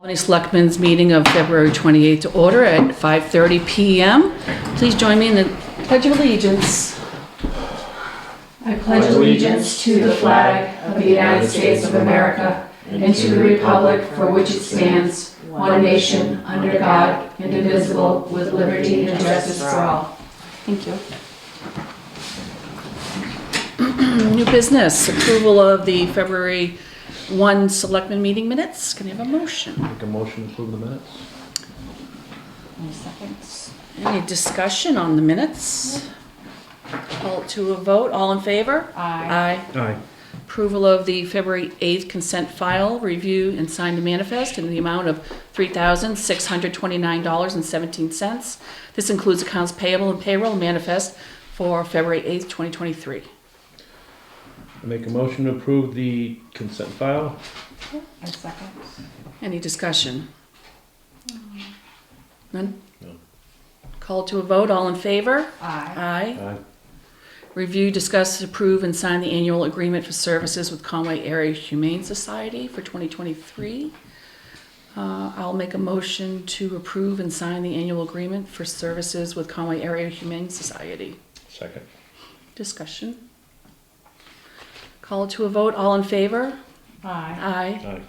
Albany Selectmen's meeting of February 28th to order at 5:30 p.m. Please join me in the Pledge of Allegiance. I pledge allegiance to the flag of the United States of America and to the republic for which it stands, one nation, under God, indivisible, with liberty and justice for all. Thank you. New business, approval of the February 1 Selectmen meeting minutes. Can I have a motion? Make a motion to approve the minutes. Any seconds? Any discussion on the minutes? Call it to a vote. All in favor? Aye. Aye. Approval of the February 8th consent file, review and sign the manifest in the amount of $3,629.17. This includes accounts payable and payroll manifest for February 8th, 2023. I make a motion to approve the consent file. I second. Any discussion? None? No. Call to a vote. All in favor? Aye. Aye. Aye. Review, discuss, approve, and sign the annual agreement for services with Conway Area Humane Society for 2023. I'll make a motion to approve and sign the annual agreement for services with Conway Area Humane Society. Second. Discussion. Call to a vote. All in favor? Aye. Aye. Aye.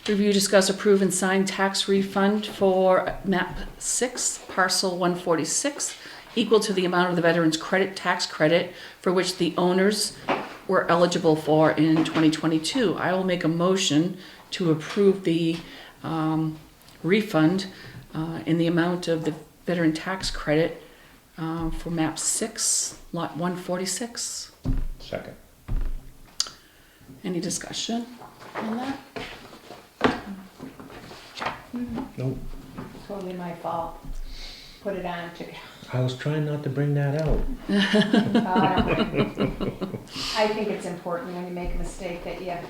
Review, discuss, approve, and sign tax refund for MAP 6, parcel 146, equal to the amount of the Veterans Credit Tax Credit for which the owners were eligible for in 2022. I will make a motion to approve the refund in the amount of the Veteran Tax Credit for MAP 6, lot 146. Second. Any discussion on that? Nope. Totally my fault. Put it on to. I was trying not to bring that out. I think it's important when you make a mistake that you Yeah.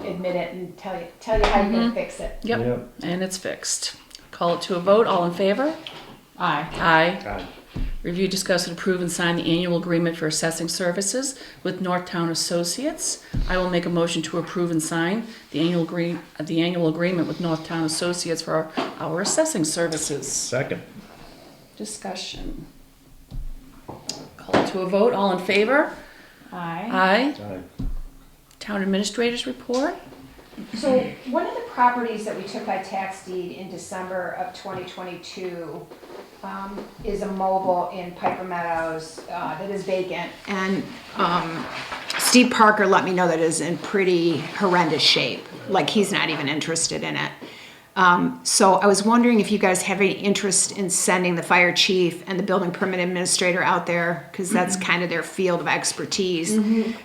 admit it and tell you how you're gonna fix it. Yep. Yep. And it's fixed. Call it to a vote. All in favor? Aye. Aye. Aye. Review, discuss, and approve and sign the annual agreement for assessing services with Northtown Associates. I will make a motion to approve and sign the annual agreement with Northtown Associates for our assessing services. Second. Discussion. Call it to a vote. All in favor? Aye. Aye. Aye. Town administrators report. So one of the properties that we took by tax deed in December of 2022 is a mobile in Piper Meadows that is vacant. And Steve Parker let me know that it is in pretty horrendous shape. Like he's not even interested in it. So I was wondering if you guys have any interest in sending the fire chief and the building permit administrator out there, because that's kind of their field of expertise,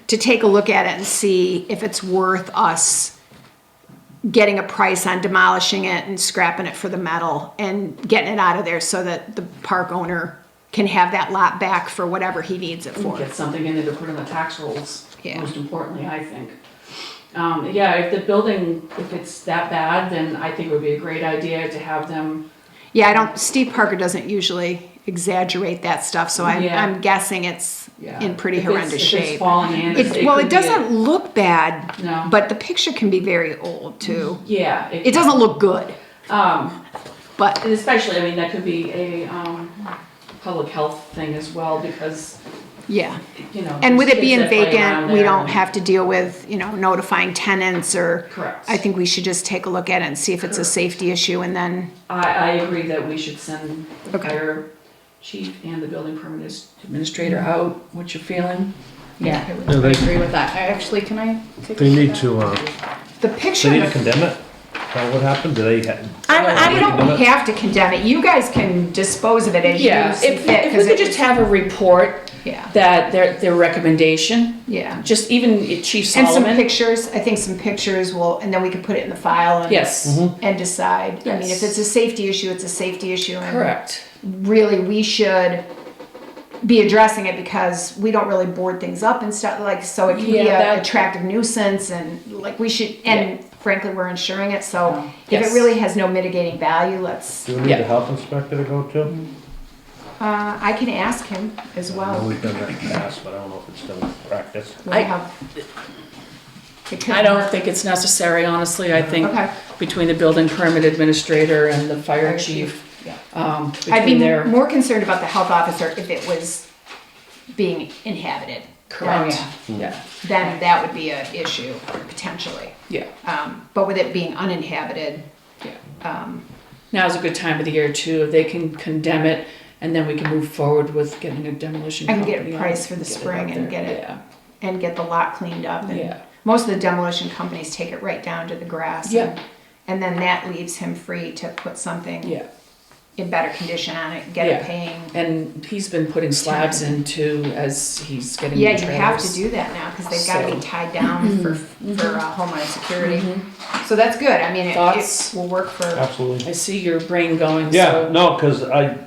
to take a look at it and see if it's worth us getting a price on demolishing it and scrapping it for the metal and getting it out of there so that the park owner can have that lot back for whatever he needs it for. Get something in there to put in the tax rolls, Yeah. most importantly, I think. Yeah, if the building, if it's that bad, then I think it would be a great idea to have them. Yeah, Steve Parker doesn't usually exaggerate that stuff, so Yeah. I'm guessing it's in pretty horrendous If shape. it's falling in. Well, could it be doesn't look bad, No. but the picture can be very old too. Yeah. It doesn't look good, but And especially, I mean, that could be a public health thing as well, because, yeah. you know. And with there's it kids being that play around vacant, we there don't and- have to deal with, notifying tenants or. Correct. I think we should just take a look at it and see if it's a Correct. safety issue and then, I agree that we should send the Okay. fire chief and the building permit administrator out. What's your feeling? yeah. No, they, Agree with that. Actually, can I take they a look need at to, The they picture. need to condemn it? Is that what happened? Do they? I don't condemn it? have to condemn it. You guys can dispose of it as Yeah, you see if fit. we 'cause could it just was- have a report Yeah, that their recommendation, yeah. just even Chief And some Solomon. pictures, I think some pictures will, and then we can put it in the file and. Yes, And decide. I mean, Yes. if it's a safety issue, it's a safety issue. And correct. really, we should be addressing it because we don't really board things up and stuff, like, so it can be Yeah, a that- attractive nuisance and like we should, and frankly, we're insuring it, so if Yes. it really has no mitigating value, let's, Do we need Yeah. the health inspector to go too? I can ask him as I know well. we've done that in the past, but I don't know if it's still in practice. We I- have, I don't think it's necessary, honestly. I think Okay. between the building permit administrator and the fire chief, Yeah. between I'd be their, more concerned about the health officer if it was being inhabited. correct. Oh, Yeah, Then that would be an issue, potentially. yeah, But with it being uninhabited, yeah. Now's a good time of the year too. They can condemn it and then we can move forward with getting a demolition I can company. get a on price it for the get spring out and there. get it, and get the lot cleaned up. And Yeah. most of the demolition companies take it right down to the grass. Yeah. And then that leaves him free to put something Yeah, in better condition on it, get Yeah. it paying. and he's been putting slabs in too as he's getting Yeah, the you have to trailers. do that now because they've got to So- be tied down for homeland security. So that's good. I mean, it Thoughts? will work for. Absolutely. I see your brain going, Yeah, so. no, because I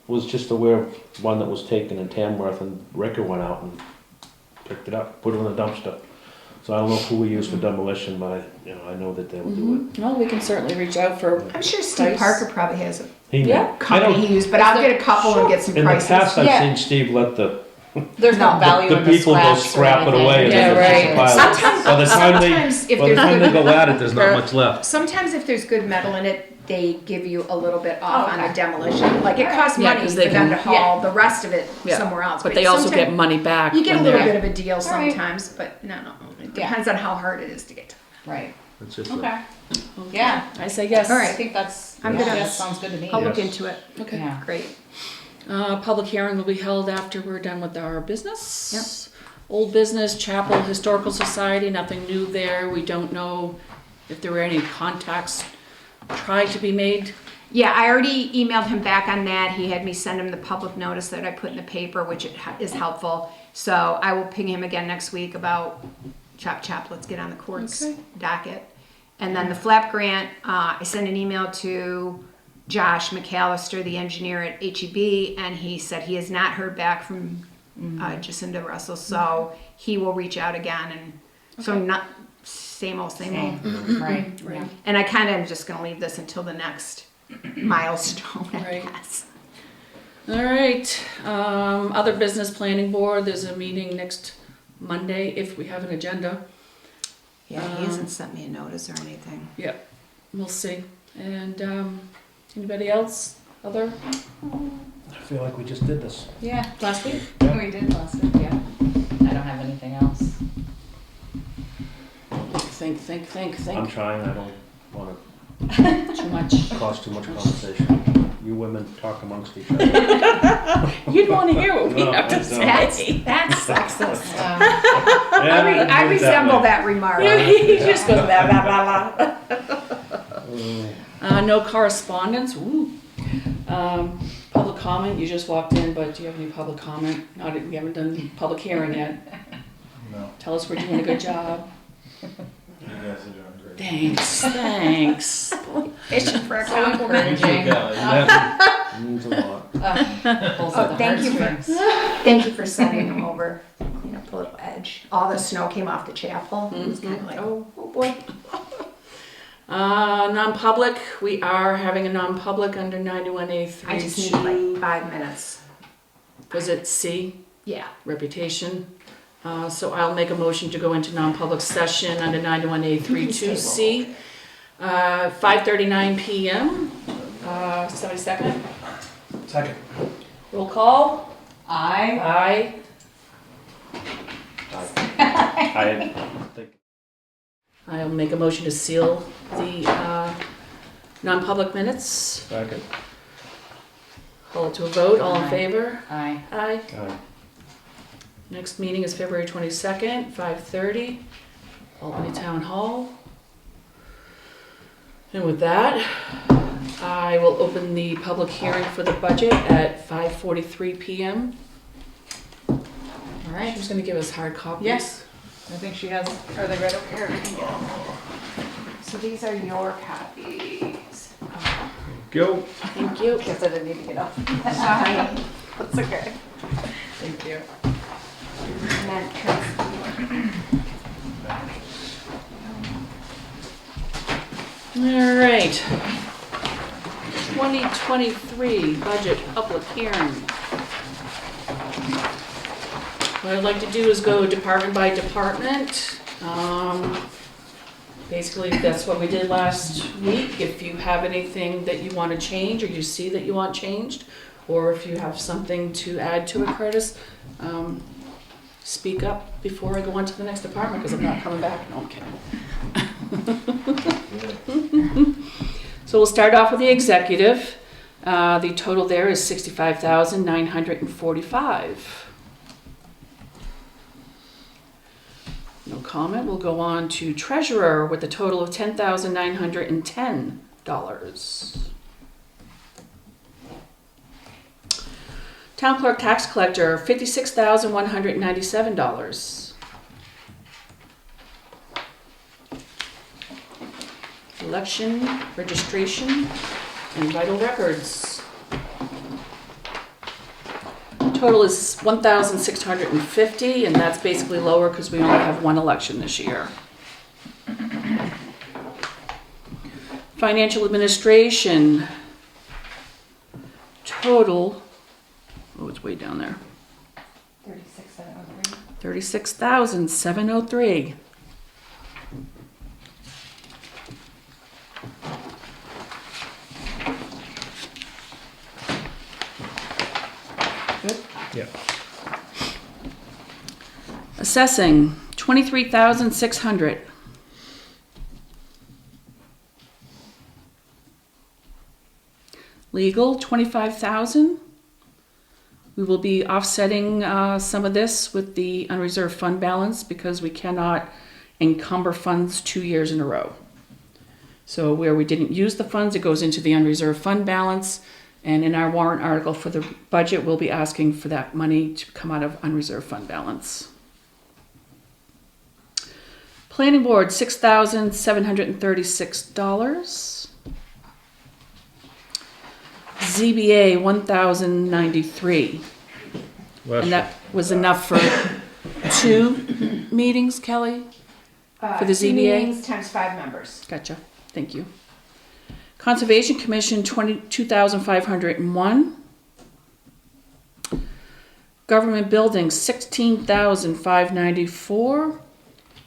was just aware of one that was taken in Tamworth and Ricker went out and picked it up, put it in the dumpster. So I don't know who we use for demolition, but I know that they will do it. Well, we can certainly reach out for, I'm sure Steve Price. Parker probably has a He may. Yeah. I company don't, he used, but I'll get a couple and get some in the prices. past, I've Yeah. seen Steve let the There's no value the in the people go scraps or scrap it anything. away and Yeah, then right. it's just a pile. Sometimes, By the time they, sometimes if by the there's time they good, go at it, there's not much left. sometimes if there's good metal in it, they give you a little bit off Oh, on okay. the demolition. Like it costs Yeah, money 'cause for they them to can- haul the rest of it yeah. somewhere else. But they also sometime- get money back. You get a when little they're- bit of a deal All right. sometimes, but no. It depends on how hard it is to get to. Right, That's just okay. Yeah, I say yes. All I right. think that's, I'm yeah, good on that this. sounds good to me. I'll look Yes. into it. Okay. Yeah. Great. Public hearing will be held after we're done with our business. Old business, Chapel Historical Society, nothing new there. We don't know if there were any contacts tried to be made. Yeah, I already emailed him back on that. He had me send him the public notice that I put in the paper, which is helpful. So I will ping him again next week about chop, let's get on the court's Okay. docket. And then the flap grant, I sent an email to Josh McAllister, the engineer at HEB, and he said he has not heard back from Jacinda Russell, so he will reach out again. And so not same old. Right, right. And I kind of am just going to leave this until the next milestone, I Right. guess. All right, other business planning board, there's a meeting next Monday if we have an agenda. Yeah, he hasn't sent me a notice or anything. Yep, we'll see. And anybody else? Other? I feel like we just did this. Yeah, Last week? we did last week, yeah. I don't have anything else. Think. I'm trying, I don't want Too much. to cause too much conversation. You women talk amongst each other. You'd want to hear what we No, have to I don't. say. That's sexist. Yeah, I I'd put it resemble way. that remark. He just goes blah, blah, blah, blah. No correspondence. Ooh. Public comment, you just walked in, but do you have any public comment? We haven't done public hearing yet. No, Tell us we're doing a good job. you guys are doing great. Thanks. Fishing for a So compliment. encouraging. That means a lot. Pulls at the thank you for- heartstrings. Thank you for sending them over. Clean up the little edge. All the snow came off the chapel. It was kind of like, oh boy. Non-public, we are having a non-public under 91A3. I just need like 5 minutes. Was it C? Yeah. Reputation. So I'll make a motion to go into non-public session under 91A32C. 5:39 PM. Somebody second? Second. Roll call. I Aye. I think. I'll make a motion to seal the non-public minutes. Second. Call it to a vote. All in Aye. favor? Aye. Aye. Aye. Next meeting is February 22nd, 5:30, Albany Town Hall. And with that, I will open the public hearing for the budget at 5:43 PM. All right, She's gonna give us hard copies. yes, I think she has, are they right over here? I can get them. So these are your copies. Go. Thank you. Guess I didn't need to get up. Sorry. That's okay. Thank you. And then, All right. 2023 budget public hearing. What I'd like to do is go department by department. Basically, that's what we did last week. If you have anything that you want to change, or you see that you want changed, or if you have something to add to it, Curtis, speak up before I go on to the next department, because I'm not coming back. No, I'm kidding. So we'll start off with the executive. The total there is $65,945. No comment. We'll go on to treasurer with a total of $10,910. Town clerk tax collector, $56,197. Election, registration, and vital records. Total is $1,650, and that's basically lower because we only have one election this year. Financial administration, total, oh, it's way down there. 36,703. $36,703. Good. Yeah. Assessing, $23,600. Legal, $25,000. We will be offsetting some of this with the unreserved fund balance because we cannot encumber funds 2 years in a row. So where we didn't use the funds, it goes into the unreserved fund balance. And in our warrant article for the budget, we'll be asking for that money to come out of unreserved fund balance. Planning board, $6,736. ZBA, $1,093. And that was enough for 2 meetings, Kelly? For the 2 ZBA? meetings times 5 members. Gotcha. Thank you. Conservation Commission, $22,501. Government buildings, $16,594.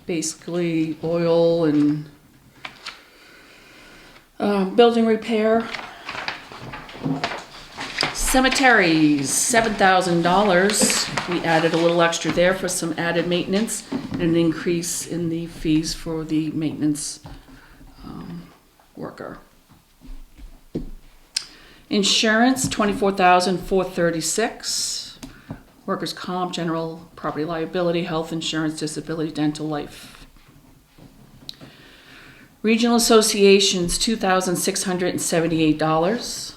Basically oil and building repair. Cemeteries, $7,000. We added a little extra there for some added maintenance and an increase in the fees for the maintenance worker. Insurance, $24,436. Workers' comp, general property liability, health insurance, disability, dental, life. Regional associations, $2,678.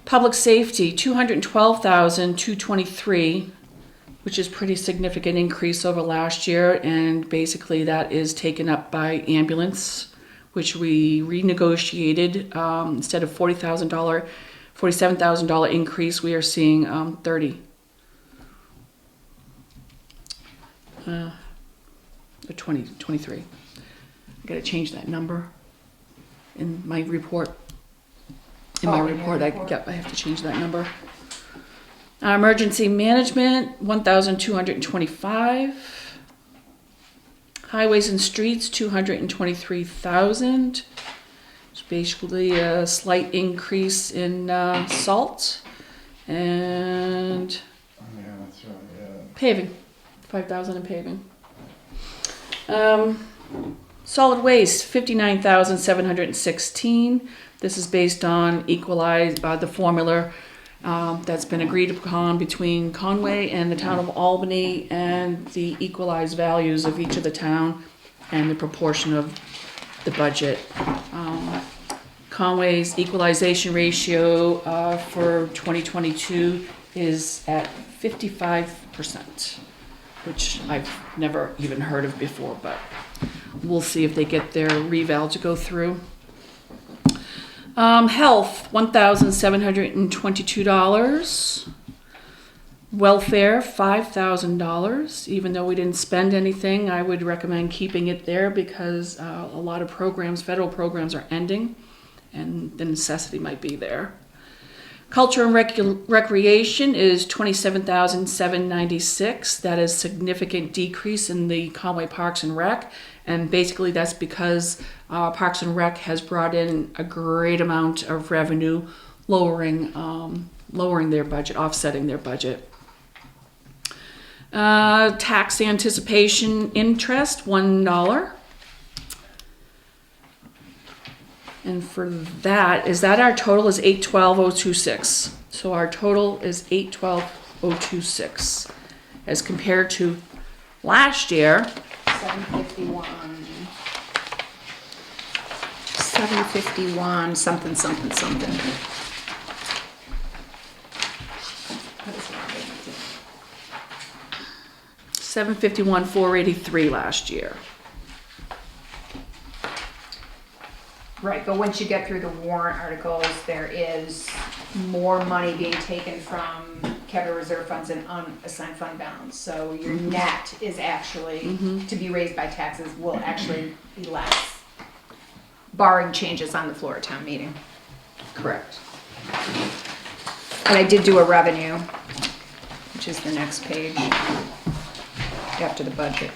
Public safety, $212,223, which is pretty significant increase over last year, and basically that is taken up by ambulance, which we renegotiated. Instead of $47,000 increase, we are seeing 30. Or 23. I gotta change that number in my report. In my report, I have to change that number. Emergency management, $1,225. Highways and streets, $223,000. It's basically a slight increase in salt. And Yeah, that's right, yeah. paving, $5,000 in paving. Solid waste, $59,716. This is based on the formula that's been agreed upon between Conway and the town of Albany, and the equalized values of each of the town and the proportion of the budget. Conway's equalization ratio for 2022 is at 55%, which I've never even heard of before, but we'll see if they get their reval to go through. Health, $1,722. Welfare, $5,000. Even though we didn't spend anything, I would recommend keeping it there because a lot of programs, federal programs, are ending, and the necessity might be there. Culture and recreation is $27,796. That is significant decrease in the Conway Parks and Rec, and basically that's because Parks and Rec has brought in a great amount of revenue, lowering their budget, offsetting their budget. Tax anticipation interest, $1. And for that, our total is 812,026. So our total is 812,026 as compared to last year. 751, something. What is that? 751,483 last year. Right, but once you get through the warrant articles, there is more money being taken from capital reserve funds and unassigned fund balance. So your net is actually, to be raised by taxes, will actually be less, barring changes on the floor of town meeting. Correct. And I did do a revenue, which is the next page after the budget.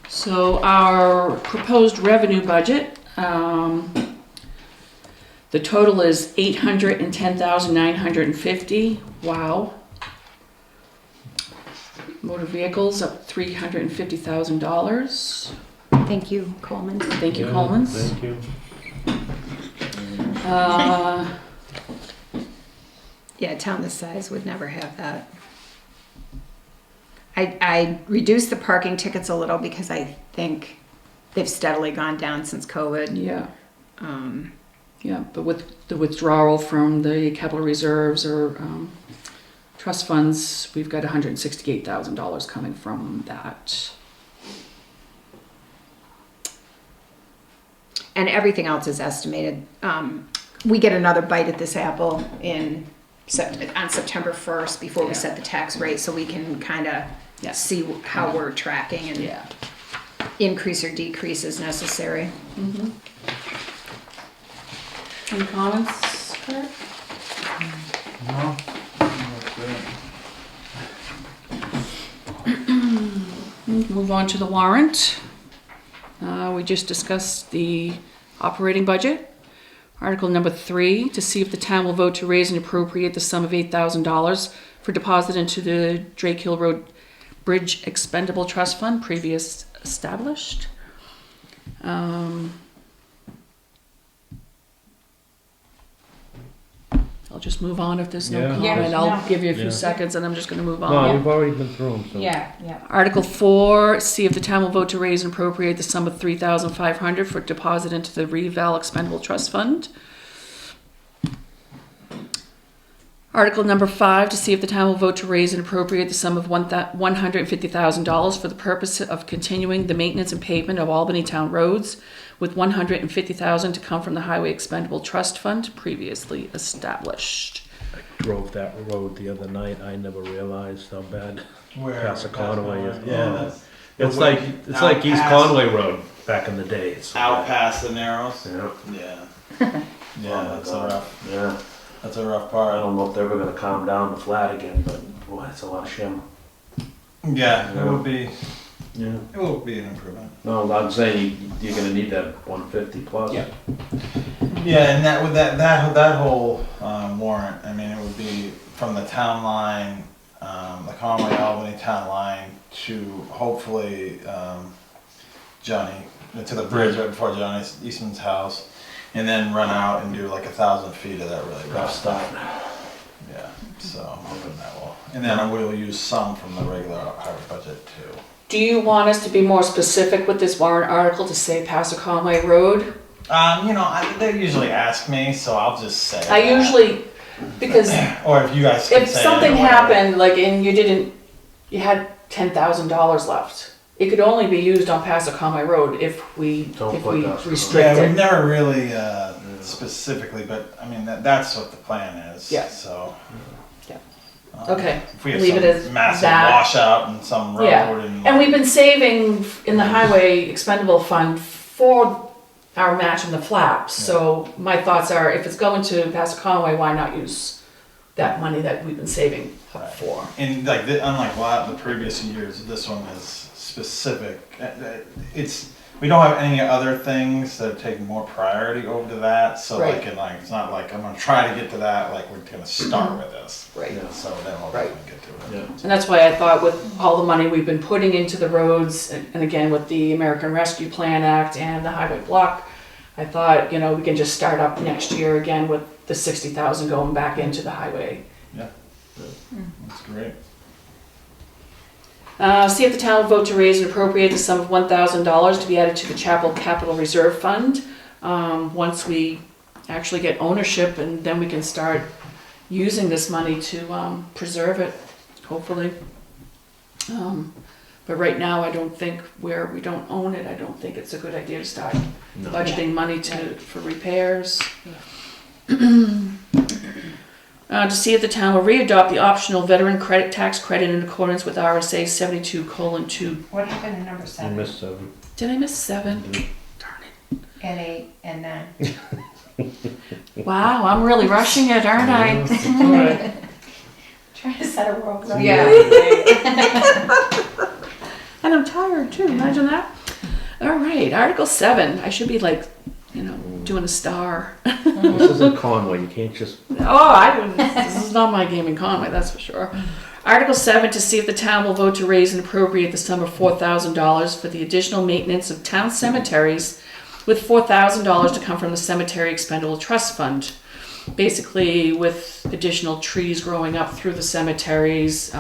So our proposed revenue budget, the total is $810,950. Wow. Motor vehicles up $350,000. Thank you, Coleman. Thank you, Yeah, Coleman's. Thank you. Yeah, a town this size would never have that. I reduced the parking tickets a little because I think they've steadily gone down since COVID. Yeah. Yeah, but with the withdrawal from the capital reserves or trust funds, we've got $168,000 coming from that. And everything else is estimated. We get another bite at this apple on September 1st before we set the tax rate, so we can kind of see how we're tracking and increase or decrease as necessary. Mm-hmm. Any comments, Kurt? No, that's good. Move on to the warrant. We just discussed the operating budget. Article number 3, to see if the town will vote to raise and appropriate the sum of $8,000 for deposit into the Drake Hill Road Bridge Expendable Trust Fund, previous established. I'll just move on if there's no Yeah. comment. Yeah, I'll no. give you a few Yeah. seconds and I'm just going to move on. No, we've already been through them, so. Yeah. Article 4, see if the town will vote to raise and appropriate the sum of $3,500 for deposit into the Reval Expendable Trust Fund. Article number 5, to see if the town will vote to raise and appropriate the sum of $150,000 for the purpose of continuing the maintenance and pavement of Albany town roads, with $150,000 to come from the Highway Expendable Trust Fund, previously established. I drove that road the other night. I never realized how bad Where? Casa Conway is. Yeah, Oh. that's. It's the like way it's out like East past- Conway Road back in the day. It's so Out bad. past the Narrows. Yeah. Yeah. Oh Yeah, my that's a God. rough. Yeah. That's a rough I part. don't know if they're ever gonna calm down the flat again, but boy, it's a lot of shim. Yeah, Yeah. it would be. Yeah. It will be an improvement. No, I'm saying you're gonna need that 150 plus. Yeah. Yeah, and that with that whole warrant, I mean, it would be from the town line, the Conway Albany town line to hopefully Johnny to the bridge right before Johnny Eastman's house, and then run out and do like 1,000 feet of that really rough stuff. Yeah, so I'm hoping that will, and then I will use some from the regular highway budget too. Do you want us to be more specific with this warrant article to say Paso Conway Road? They usually ask me, so I'll just say. I that. usually, because Or if you guys can if say it something or whatever. happened, like, and you had $10,000 left, it could only be used on Paso Conway Road if we Don't put that- restrict Yeah, we've it. never really specifically, but I mean that's what the plan is. Yeah. So. Yeah. um, Okay, If we have leave some it as massive that. washout in some road Yeah. and. And we've been saving in the highway expendable fund for our match in the flaps. So my thoughts are, if it's going to Pastor Conway, why not use that money that we've been saving up for? And like, unlike a lot of the previous years, this one is specific. It's, we don't have any other things that take more priority over to that, so Right. like, and like, it's not like I'm gonna try to get to that, like, we're gonna start with this. Right. Yeah. So then we'll Right. definitely get to it. Yeah. And that's why I thought with all the money we've been putting into the roads, and again with the American Rescue Plan Act and the highway block, I thought, you know, we can just start up next year again with the 60,000 going back into the highway. That's great. See if the town will vote to raise and appropriate the sum of $1,000 to be added to the chapel capital reserve fund. Once we actually get ownership, and then we can start using this money to preserve it, hopefully. But right now, I don't think, where we don't own it, I don't think it's a good idea to start No. budgeting money for repairs. To see if the town will readopt the optional veteran credit tax credit in accordance with RSA 72:2. What happened to number I 7 missed 7. Did I miss 7? Mhm. Darn it. and 8 and 9? Wow, I'm really rushing it, aren't I? Alright. Trying to set a world record. Yeah. And I'm tired too, imagine that. All right, Article 7. I should be like, you know, doing a star. This isn't Conway, you can't just, This is not my game in Conway, that's for sure. Article 7, to see if the town will vote to raise and appropriate the sum of $4,000 for the additional maintenance of town cemeteries, with $4,000 to come from the Cemetery Expendable Trust Fund. Basically, with additional trees growing up through the cemeteries,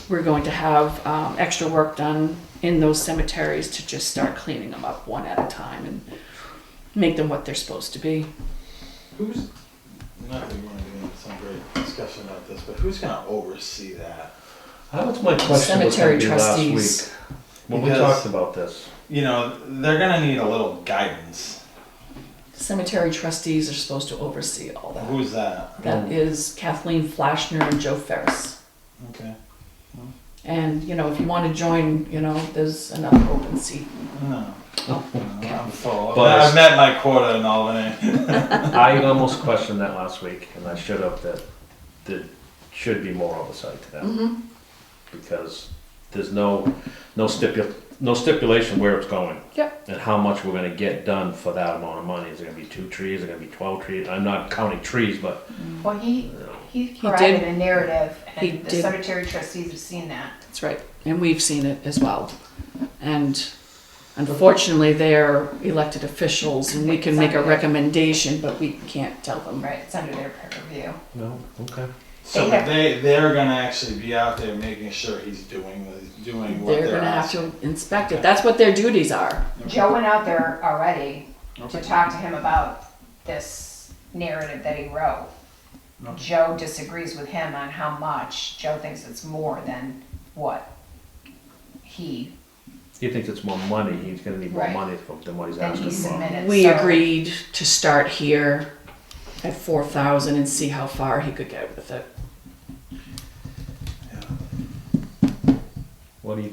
we're going to have extra work done in those cemeteries to just start cleaning them up one at a time and make them what they're supposed to be. Who's, not that we want to get into some great discussion about this, but who's gonna oversee that? that was my question was Cemetery gonna be last trustees. week. When we Because- talked about this. You know, they're gonna need a little guidance. Cemetery trustees are supposed to oversee all that. Who's that? That is Kathleen Flashner and Joe Ferris. Okay. And, you know, if you want to join, you know, there's another open seat. No. I'm full. But- I've met my quota in Albany. I almost questioned that last week, and I should have, that there should be more oversight to that. Because there's no stipulation where it's going. Yep. And how much we're gonna get done for that amount of money. Is it gonna be 2 trees, is it gonna be 12 trees? I'm not counting trees, but, Well, he you know. provided a narrative, He and the did. cemetery trustees have seen that. That's right. And we've seen it as well. And unfortunately, they're elected officials and we can make a recommendation, but we can't tell them. Right, it's under their purview. No, okay. So They have- they're gonna actually be out there making sure he's doing what They're they're gonna have asking. to inspect it. That's what their duties are. Joe went out there already to Okay. talk to him about this narrative that he wrote. Okay. Joe disagrees with him on how much. Joe thinks it's more than what he, He thinks it's more money, he's gonna need more Right. money than what he's than he asking for. submitted. We So- agreed to start here at 4,000 and see how far he could get with it.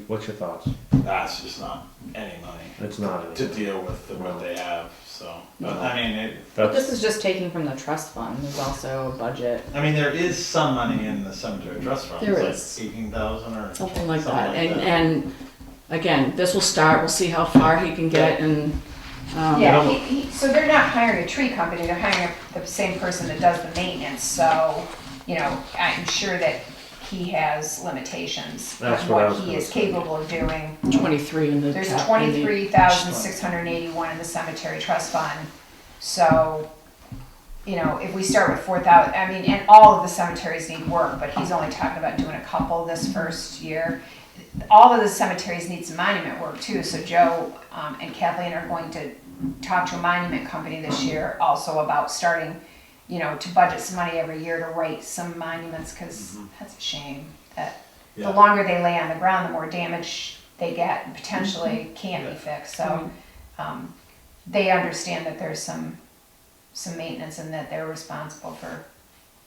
What's your thoughts? That's just not any money It's not. to deal with what they have, so. But I mean, This That's, is just taking from the trust fund, there's also a budget. there is some money in the cemetery trust fund. There It's is. like 18,000 or Something like that. And again, this will start, we'll see how far he can get and, Yeah, so they're not hiring a tree company, they're hiring the same person that does the maintenance, so, you know, I'm sure that he has limitations That's on what I what was he gonna is say. capable of doing. 23 in the. There's cap- in the- 23,681 in the cemetery trust fund, so, you know, if we start with 4,000, I mean, and all of the cemeteries need work, but he's only talking about doing a couple this first year. All of the cemeteries need some monument work too, so Joe and Kathleen are going to talk to a monument company this year also about starting, you know, to budget some money every year to write some monuments, because that's a shame that Yeah. the longer they lay on the ground, the more damage they get and potentially can't be fixed, so they understand that there's some maintenance and that they're responsible for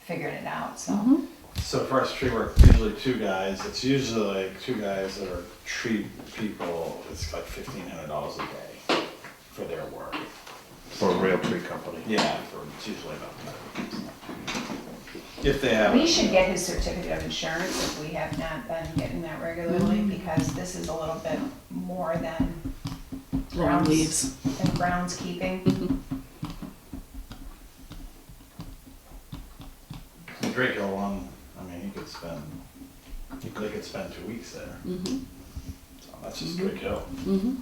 figuring it out, so. So for us tree work, usually 2 guys, it's usually like 2 guys that are tree people, it's like $1,500 a day for their work. For a rail tree company. Yeah, it's usually about that. If they have. We should get his certificate of insurance if we have not been getting that regularly, because this is a little bit more than Lawn leaves. groundskeeping. The Drake Hill one, I mean, they could spend 2 weeks there. Mm-hmm. So that's just Drake Hill. Mm-hmm.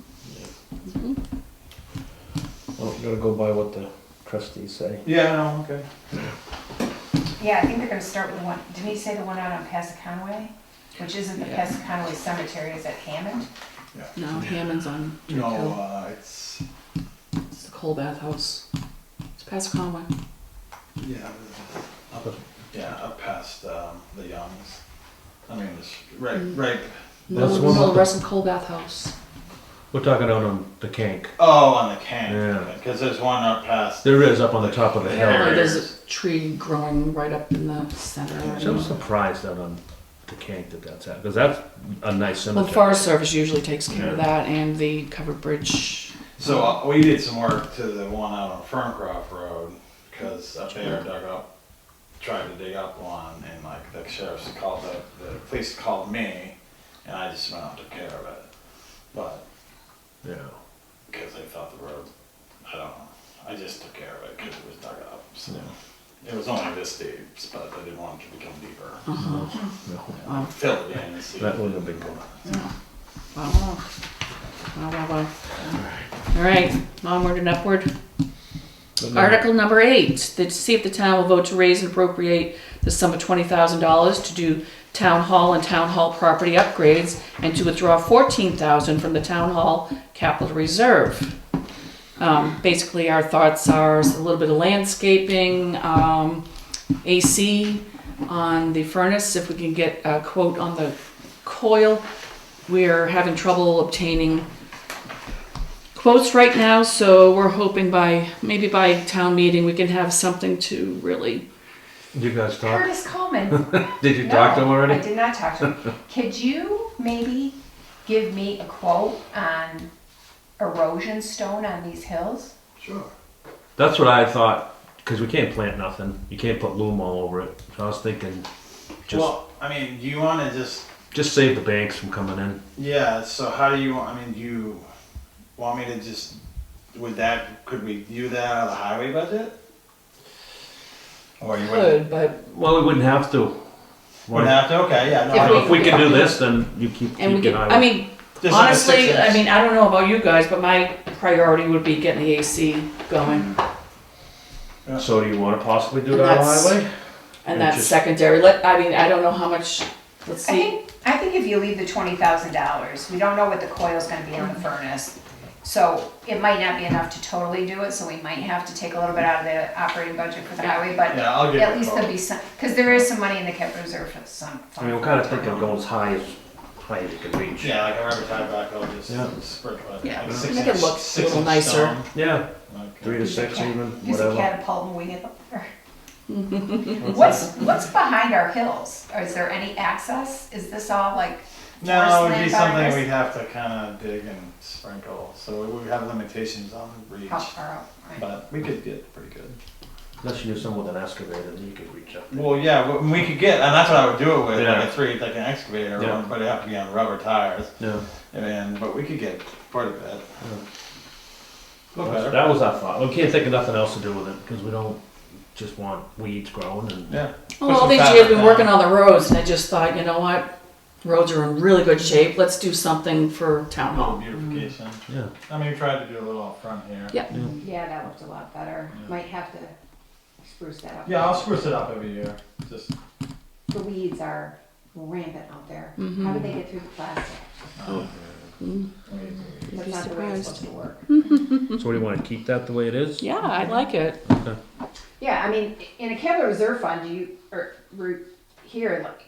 Well, we gotta go by what the trustees say. Yeah, no, okay. Yeah, I think they're gonna start with the one, didn't he say the one out on Passaconaway? Which isn't the Yeah. Passaconaway Cemetery, is that Hammond? No, Hammond's on Drake No, Hill. it's, It's the coal bath house. It's past Conway. yeah, up past, the Youngs. I mean, it's right. No, That's the one no, with the the- rest of coal bath house. We're talking out on the Kank. Oh, on the can. Yeah. Because there's one up past. There is up on the top of the hill. Oh, there's a tree growing right up in the center. So I'm surprised out on the Kank that's happening, because that's a nice Well, cemetery. the Forest Service usually takes care of Yeah. that, and the covered bridge. So we did some work to the one out on Ferncroft Road, because up there tried to dig up one, and like the sheriff's called, the police called me, and I just went out and took care of it. But, Yeah. because they thought the road, I don't know, I just took care of it because it was dug up, so. It was only this deep, but I didn't want it to become deeper. Uh-huh. No. Wow. Fill it in and see. That was a big one. Wow. Wow. All right, onward and upward. Article number 8, to see if the town will vote to raise and appropriate the sum of $20,000 to do town hall and town hall property upgrades, and to withdraw $14,000 from the town hall capital reserve. Basically, our thoughts are a little bit of landscaping, AC on the furnace, if we can get a quote on the coil. We're having trouble obtaining quotes right now, so we're hoping maybe by town meeting, we can have something to really. You guys talk? Curtis Coleman. Did you talk to him No, I already? did not talk to him. Could you maybe give me a quote on erosion stone on these hills? Sure. That's what I thought, because we can't plant nothing. You can't put loom all over it. So I was thinking, Well, I mean, do you want to just save the banks from coming in. yeah, so how do you, I mean, do you want me to just, could we do that out of the highway budget? Or you wouldn't? But Well, we wouldn't have to. Wouldn't have to, okay, yeah. No, If I If we can do this, then you keep and we your can, eye. I mean, Just like a honestly, 6 I inch. mean, I don't know about you guys, but my priority would be getting the AC going, So do you want to possibly do And that on the that's- highway? and Yeah, that's just- secondary. I mean, I don't know how much. Let's see. I think if you leave the $20,000, we don't know what the coil's gonna be on the furnace. So it might not be enough to totally do it, so we might have to take a little bit out of the operating budget for the highway, but Yeah, I'll give at you a least quote. there'll be some, because there is some money in the capital reserve for some. I mean, we're kind of thinking of going as high as you can reach. Yeah, like a rubber tie back, I'll just Yeah. sprinkle it. Yeah, Like make 6 it inch- look a 6 little inch nicer. stone. Yeah, Okay. 3 to 6 even, Use a whatever. catapult and wing it up there. What's behind our hills? Is there any access? Is this all like No, it would Forest be land something buyers? we'd have to kind of dig and sprinkle, so we would have limitations on reach, how far out? Right. but we could get pretty good. Unless you do something with an excavator, then you could reach up. Well, yeah, we could get, and that's what I would do it with, Yeah. like an excavator, Yeah. but it'd have to be on rubber tires, Yeah. but we could get quite a bit. Look better. That was our thought. We can't think of nothing else to do with it, because we don't just want weeds growing and. Yeah. Well, all these years we've been working on the roads, and I just thought, you know what? Roads are in really good shape. Let's do something for town A little hall. beautification. Yeah. I mean, we tried to do a little up front here. Yeah. Yeah, that looked a lot better. Yeah. Might have to spruce that up. Yeah, I'll spruce it up every year, just. The weeds are rampant out there. Mhm. How do they get through the plastic? Mm. That's be not the way it's surprised. supposed to work. So what do you want to keep that the way it is? Yeah, I like it. Yeah, I mean, in a capital reserve fund, here, like,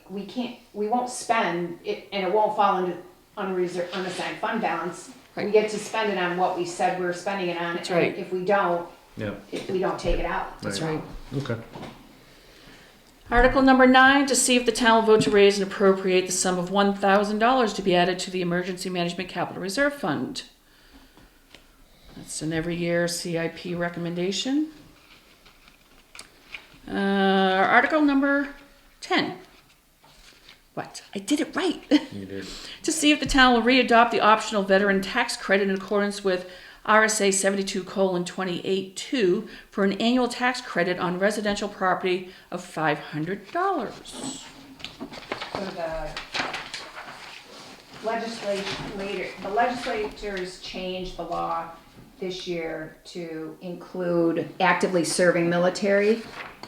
we won't spend it, and it won't fall into unassigned fund balance. We Right. get to spend it on what we said we're spending it on. That's and right. If we don't, Yeah. if we don't take it out. That's right. Okay. Article number 9, to see if the town will vote to raise and appropriate the sum of $1,000 to be added to the Emergency Management Capital Reserve Fund. It's an every year CIP recommendation. Article number 10. What? I did it right. You did. To see if the town will readopt the optional veteran tax credit in accordance with RSA 72:28(2) for an annual tax credit on residential property of $500. So the legislators changed the law this year to include actively serving military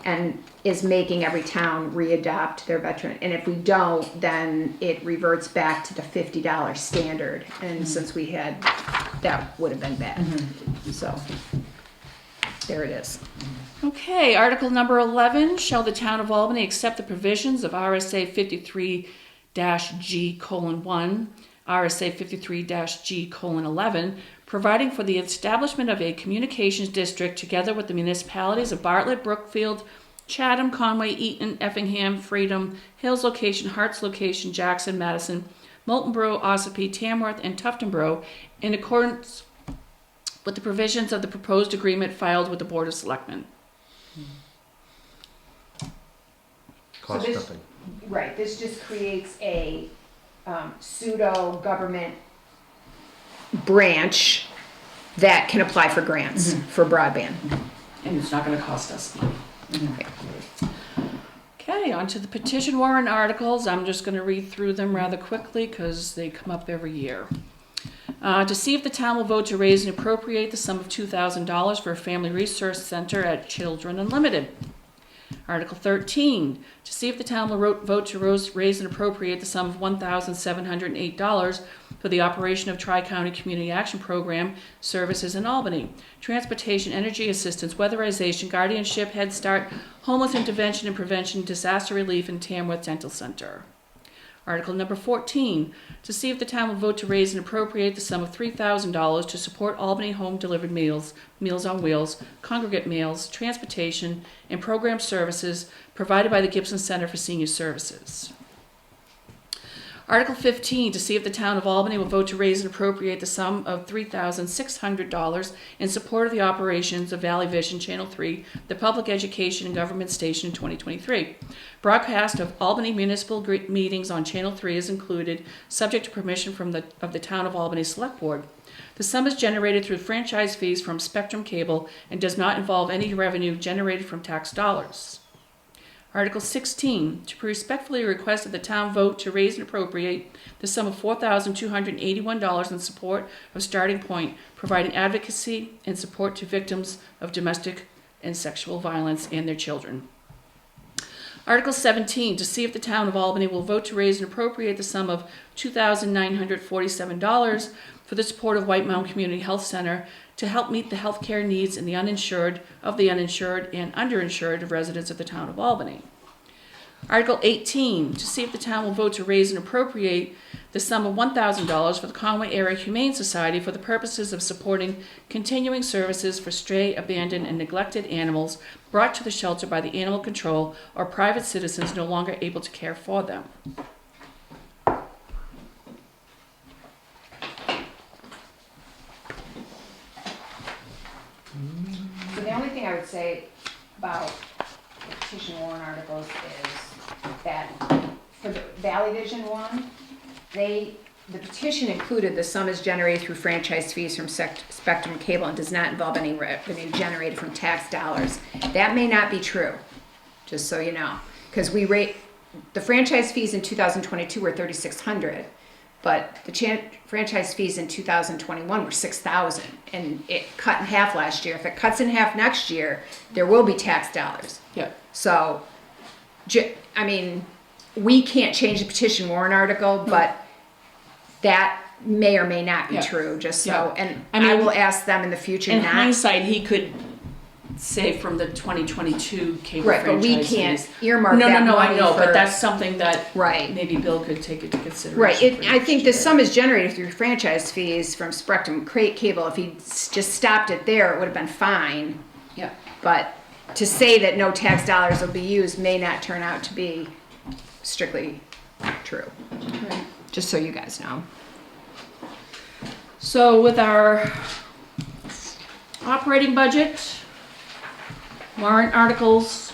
and is making every town readopt their veteran. And if we don't, then it reverts back to the $50 standard. And since we had, that would have been bad. So there it is. Okay, Article number 11, shall the town of Albany accept the provisions of RSA 53-G:1, RSA 53-G:11, providing for the establishment of a communications district together with the municipalities of Bartlett, Brookfield, Chatham, Conway, Eaton, Effingham, Freedom, Hills Location, Hearts Location, Jackson, Madison, Moultonborough, Ossipee, Tamworth, and Tuftonborough in accordance with the provisions of the proposed agreement filed with the Board of Selectmen. Cost this- nothing. Right, this just creates a pseudo-government branch that can apply for grants for broadband. And it's not going to cost us money. Okay, on to the petition warrant articles. I'm just going to read through them rather quickly because they come up every year. To see if the town will vote to raise and appropriate the sum of $2,000 for a family resource center at Children Unlimited. Article 13, to see if the town will vote to raise and appropriate the sum of $1,708 for the operation of Tri-County Community Action Program services in Albany, transportation, energy assistance, weatherization, guardianship, Head Start, homeless intervention and prevention, disaster relief, and Tamworth Dental Center. Article number 14, to see if the town will vote to raise and appropriate the sum of $3,000 to support Albany home delivered meals, Meals on Wheels, congregate meals, transportation, and program services provided by the Gibson Center for Senior Services. Article 15, to see if the town of Albany will vote to raise and appropriate the sum of $3,600 in support of the operations of Valley Vision Channel 3, the public education and government station in 2023. Broadcast of Albany municipal meetings on Channel 3 is included, subject to permission from the town of Albany Selectboard. The sum is generated through franchise fees from Spectrum Cable and does not involve any revenue generated from tax dollars. Article 16, to respectfully request that the town vote to raise and appropriate the sum of $4,281 in support of Starting Point, providing advocacy and support to victims of domestic and sexual violence and their children. Article 17, to see if the town of Albany will vote to raise and appropriate the sum of $2,947 for the support of White Mountain Community Health Center to help meet the health care needs in the uninsured and underinsured of residents of the town of Albany. Article 18, to see if the town will vote to raise and appropriate the sum of $1,000 for the Conway Area Humane Society for the purposes of supporting continuing services for stray, abandoned, and neglected animals brought to the shelter by the animal control or private citizens no longer able to care for them. So the only thing I would say about the petition warrant articles is that for the Valley Vision one, the petition included the sum is generated through franchise fees from Spectrum Cable and does not involve any revenue generated from tax dollars. That may not be true, just so you know, because the franchise fees in 2022 were $3,600. But the franchise fees in 2021 were $6,000, and it cut in half last year. If it cuts in half next year, there will be tax dollars. Yeah. So, I mean, we can't change the petition warrant article, but that may or may not be true, just so. Yeah. And I mean, I will ask them in the future. In not hindsight, he could say from the 2022 cable right, but we franchise can't fees. earmark that No, I money know, for, but that's something that right. maybe Bill could take into consideration. Right. for I think the next sum is generated through franchise fees from Spectrum Cable. If he just stopped it there, it would have been fine. year. Yeah. But to say that no tax dollars will be used may not turn out to be strictly true. Right. Just so you guys know. So with our Operating budget, warrant articles,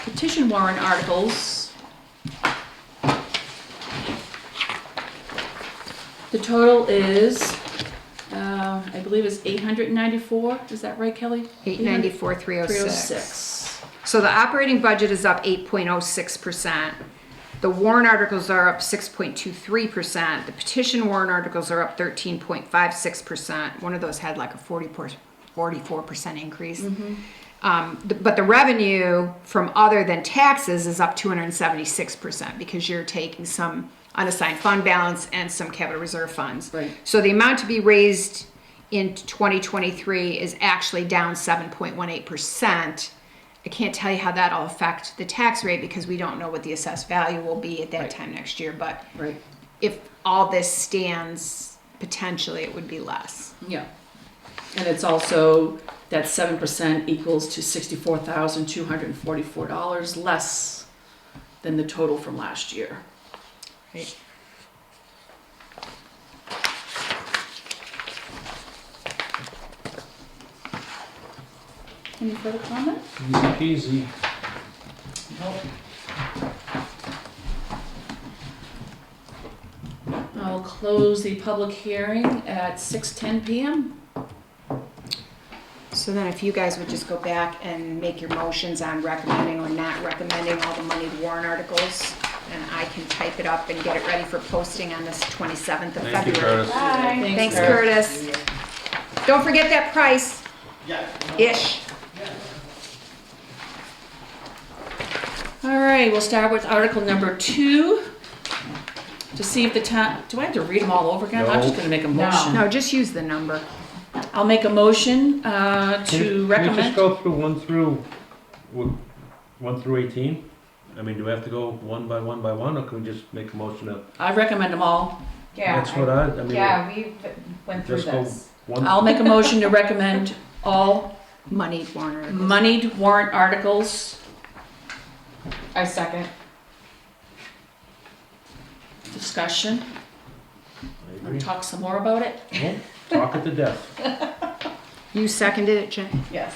petition warrant articles. The total is, I believe it's 894, is that right, Kelly? 894,306. 306. So the operating budget is up 8.06%. The warrant articles are up 6.23%. The petition warrant articles are up 13.56%. One of those had like a 44% increase. But the revenue from other than taxes is up 276% because you're taking some unassigned fund balance and some capital reserve funds. Right. So the amount to be raised in 2023 is actually down 7.18%. I can't tell you how that'll affect the tax rate because we don't know what the assessed value will be at that Right. time next year. But Right, if all this stands, potentially it would be less. yeah. And it's also, that 7% equals to $64,244 less than the total from last year. Right. Any further comment? Easy peasy. I'll close the public hearing at 6:10 p.m. So then if you guys would just go back and make your motions on recommending or not recommending all the moneyed warrant articles, and I can type it up and get it ready for posting on this 27th of Thank you, February. Curtis. Thanks, Curtis. Don't forget that price. Ish. All right, we'll start with article number 2. To see if the town, do I have to read them all over again? I'm just No. gonna make a motion. No, just use the number. I'll make a motion Can to we just recommend. go through 1 through 18? I mean, do we have to go one by one, or can we just make a motion to? I recommend them all. Yeah. That's what I mean. Yeah, we went through Just go this. one. I'll make a motion to recommend all Moneyed warrant articles. moneyed warrant articles. I second. Discussion. I agree. Want to talk some more about it? Well, talk it to death. You seconded it, Jen? Yes.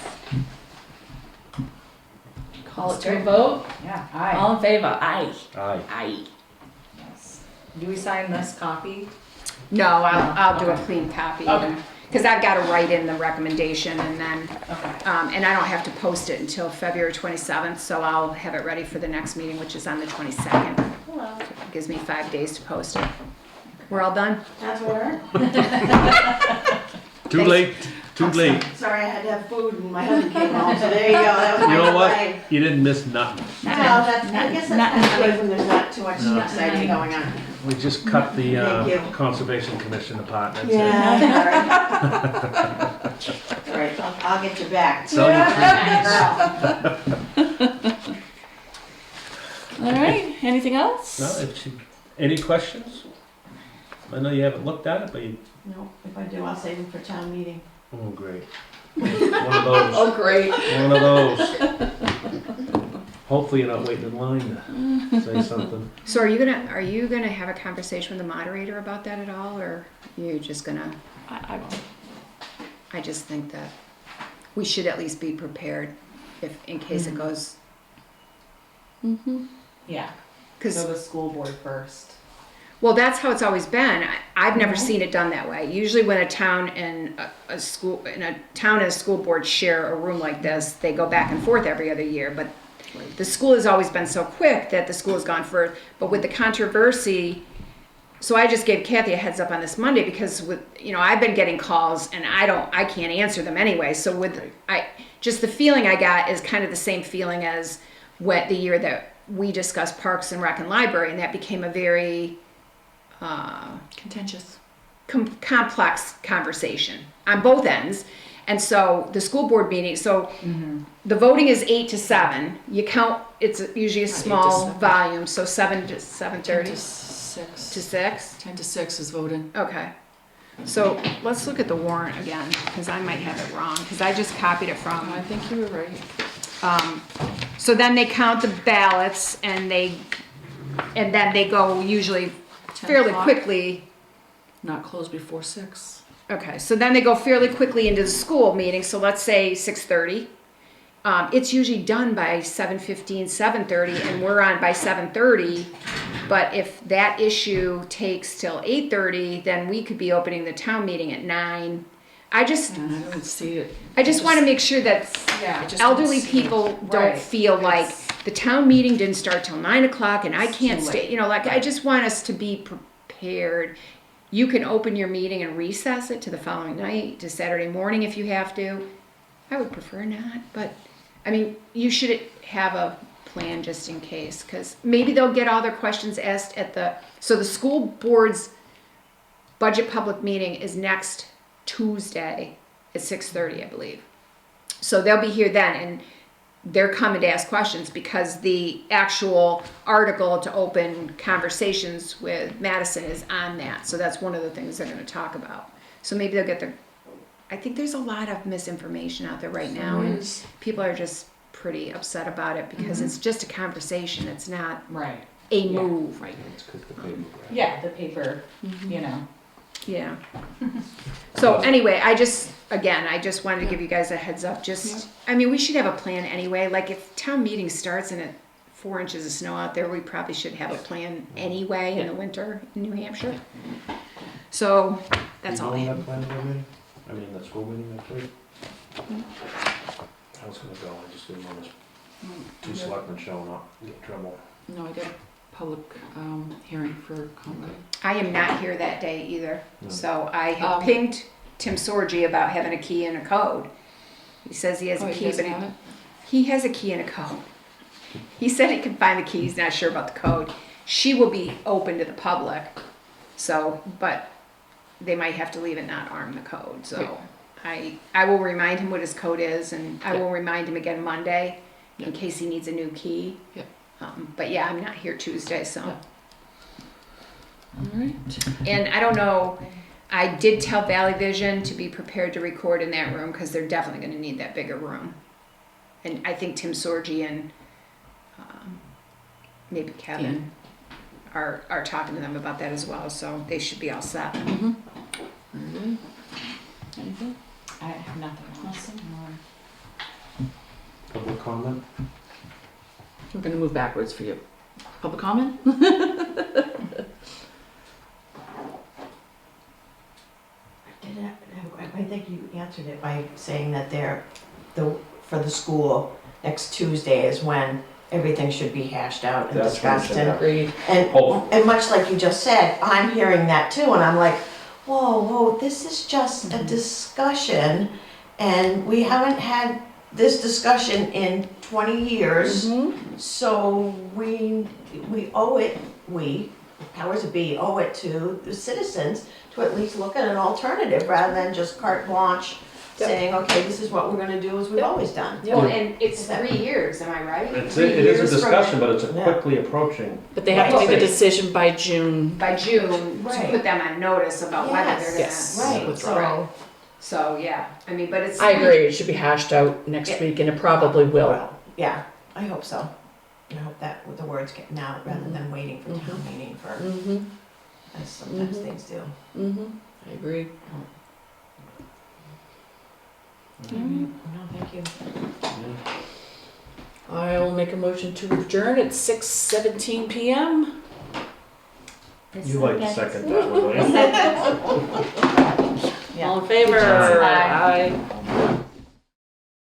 Call it to a vote. Yeah, aye. All in favor? Aye. Aye. Aye. Yes. Do we sign this copy? No, I'll do a Okay. clean copy. Okay. Because I've got to write in the recommendation and then, Okay. and I don't have to post it until February 27th, so I'll have it ready for the next meeting, which is on the 22nd. Hello. It gives me 5 days to post it. We're all done? That's where. Too late. Too late. Sorry, I had to have food and my husband came home, so there you go, that was You my know what? delay. You didn't miss nothing. Well, that's, I guess that's Nothing. kind of good when there's not too much No. exciting going on. We just cut the Thank you. Conservation Commission apart. That's it. Yeah, all right, I'll get you back. So you- All right, anything else? No, any questions? I know you haven't looked at it, but you, No, if I do, I'll save them for town meeting. oh, great. One of those. Oh, great. One of those. Hopefully you're not waiting in line to say something. So are you gonna have a conversation with the moderator about that at all, or you just gonna, I won't. I just think that we should at least be prepared if, in case it goes, Mm-hmm. Yeah. because, So the school board first. well, that's how it's always been. I've never seen it done that way. Usually when a town and a school, and a school board share a room like this, they go back and forth every other year, but the school has always been so quick that the school has gone first. But with the controversy, so I just gave Kathy a heads up on this Monday because I've been getting calls and I can't answer them anyway. So just the feeling I got is kind of the same feeling as the year that we discussed Parks and Rec and Library, and that became a very Contentious. complex conversation on both ends. And so the school board meeting, the voting is 8 to 7. You count, it's usually a 8 to small 7. volume, so 7 to 10 7:30 to 6. to 6. 10 to 6 is voting. Okay. So let's look at the warrant again, because I might have it wrong, because I just copied it from. I think you were right. So then they count the ballots and then they go usually 10 fairly o'clock. quickly. Not closed before 6. Okay, so then they go fairly quickly into the school meeting, so let's say 6:30. It's usually done by 7:15, 7:30, and we're on by 7:30. But if that issue takes till 8:30, then we could be opening the town meeting at 9. I just don't see it. want to make sure that Yeah. just don't elderly see it. people don't Right. feel like It's- the town meeting didn't start till 9 o'clock and I can't too stay, late. you know, like, I just want us to be prepared. You can open your meeting and recess it to the following night, to Saturday morning if you have to. I would prefer not, but, I mean, you should have a plan just in case, because maybe they'll get all their questions asked at so the school board's budget public meeting is next Tuesday at 6:30, I believe. So they'll be here then, and they're coming to ask questions because the actual article to open conversations with Madison is on that. So that's one of the things they're going to talk about. So maybe they'll get I think there's a lot of misinformation out there right now, and people are just pretty upset about it because it's just a conversation. It's not Right. a Yeah. move. Right. Let's cook the paper. Yeah, the paper, you know. Yeah. So anyway, I just wanted to give you guys a heads up. I mean, we should have a plan anyway. Like if town meeting starts and it's 4 inches of snow out there, we probably should have a plan anyway in the winter in New Hampshire. So that's all I You have. going to that planning board meeting? I mean, that school meeting next week? I was gonna go, I just didn't want two selectmen showing up, get in trouble. No, I got a public hearing for Conway. I am not here that day either. No. So I have Um, pinged Tim Sorgi about having a key and a code. He says he has a key, but he has a key and a code. He said he could find the keys, not sure about the code. She will be open to the public, so, but they might have to leave it not arm the code, so I will remind him what his code is, and I will remind him again Monday in case he needs a new key. Yep. But yeah, I'm not here Tuesday, so. Yep. All right. And I don't know, I did tell Valley Vision to be prepared to record in that room, because they're definitely gonna need that bigger room. And I think Tim Sorgi and maybe Kevin are talking to them about that as well, so they should be all set. Anything? I have nothing else. Public comment? We're gonna move backwards for you. Public comment? I think you answered it by saying that for the school, next Tuesday is when everything should be hashed out and That's when it discussed. should happen. Agreed. And much like you just said, I'm hearing that too, and I'm like, whoa, this is just a discussion, and we haven't had this discussion in 20 years, so we owe it, powers that be, owe it to the citizens to at least look at an alternative rather than just carte blanche saying, okay, this is what we're gonna do as we've always done. Well, and it's 3 years, am I right? It 3 is years a from discussion, but it's a Yeah. quickly approaching. But they have to Right. make a decision by June. By June, to Right. put them on notice about whether they're gonna. Yes. Right, That's so, So, yeah, I mean, but it's. I agree, it should be hashed out next week, and it probably will. well, yeah, I hope so. I hope that the words get out rather than waiting for town meeting for, Mm-hmm, as sometimes Mhm. things do. mm-hmm, I agree. No, thank you. Yeah. I will make a motion to adjourn at 6:17 PM. You like to second that one, don't you? All in favor? Aye. Aye.